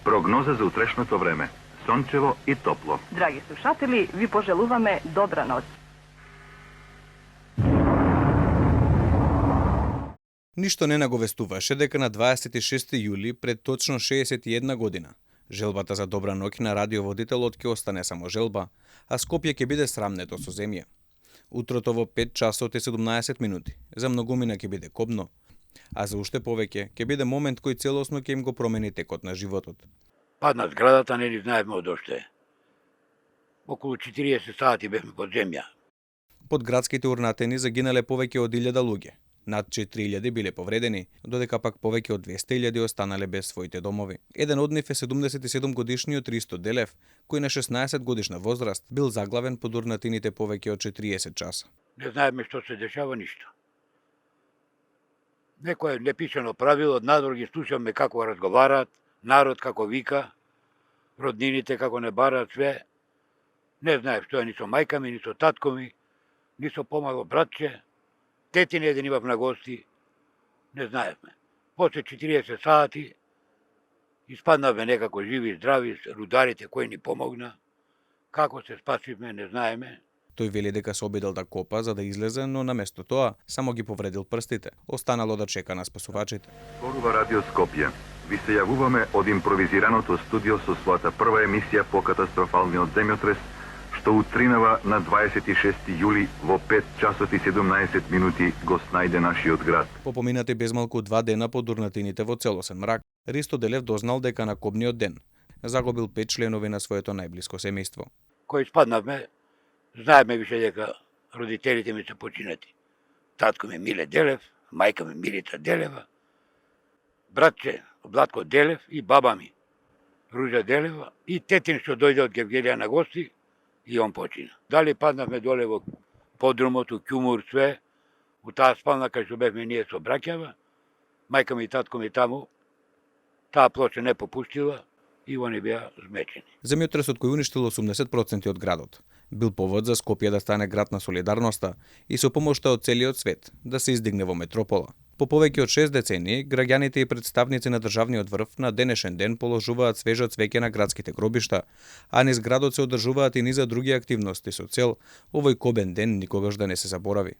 Прогноза за утрешното време. Сончево и топло. Драги слушатели, ви пожелуваме добра ноć. Ништо не наговестуваше дека на 26 јули пред точно 61 година желбата за добра ноќ на радиоводителот ќе остане само желба, а Скопје ќе биде срамнето со земја. Утрото во 5 часот и 17 минути за многумина ќе биде кобно, а за уште повеќе ќе биде момент кој целосно ќе им го промени текот на животот. Падна зградата, не ни знаевме одоште. Околу 40 сати бевме под земја. Под градските урнатени загинале повеќе од 1000 луѓе. Над 4000 биле повредени, додека пак повеќе од 200.000 останале без своите домови. Еден од нив е 77 годишниот Ристо Делев, кој на 16 годишна возраст бил заглавен под урнатините повеќе од 40 часа. Не знаеме што се дешава ништо. Некое непишано правило, од надвор ги слушаме како разговараат, народ како вика, роднините како не бараат све. Не знаев што е ни со мајка ми, ни со татко ми, ни со помало братче. Тети не еден имав на гости, не знаевме. После 40 сати испаднавме некако живи и здрави, рударите кои ни помогна. Како се спасивме, не знаеме. Тој вели дека се обидел да копа за да излезе, но наместо тоа само ги повредил прстите. Останало да чека на спасувачите. Зборува Радио Скопје. Ви се јавуваме од импровизираното студио со својата прва емисија по катастрофалниот земјотрес, што утринава на 26 јули во 5 часот и 17 минути го снајде нашиот град. По поминати безмалку 2 дена под урнатините во целосен мрак, Ристо Делев дознал дека на кобниот ден загубил 5 членови на своето најблиско семејство. Кој спаднавме, знаеме више дека родителите ми се починати. Татко ми Миле Делев, мајка ми Милица Делева, братче Владко Делев и баба ми Ружа Делева и тетин што дојде од Гевгелија на гости и он почина. Дали паднавме доле во подрумот, у Ќумур, све, у таа спална кај што бевме ние со браќава, мајка ми и татко ми таму, таа плоча не попуштила и они беа змечени. Земјотресот кој уништил 80% од градот бил повод за Скопје да стане град на солидарноста и со помошта од целиот свет да се издигне во метропола. По повеќе од 6 децении, граѓаните и представници на државниот врв на денешен ден положуваат свежо цвеќе на градските гробишта, а низ градот се одржуваат и низа други активности со цел овој кобен ден никогаш да не се заборави.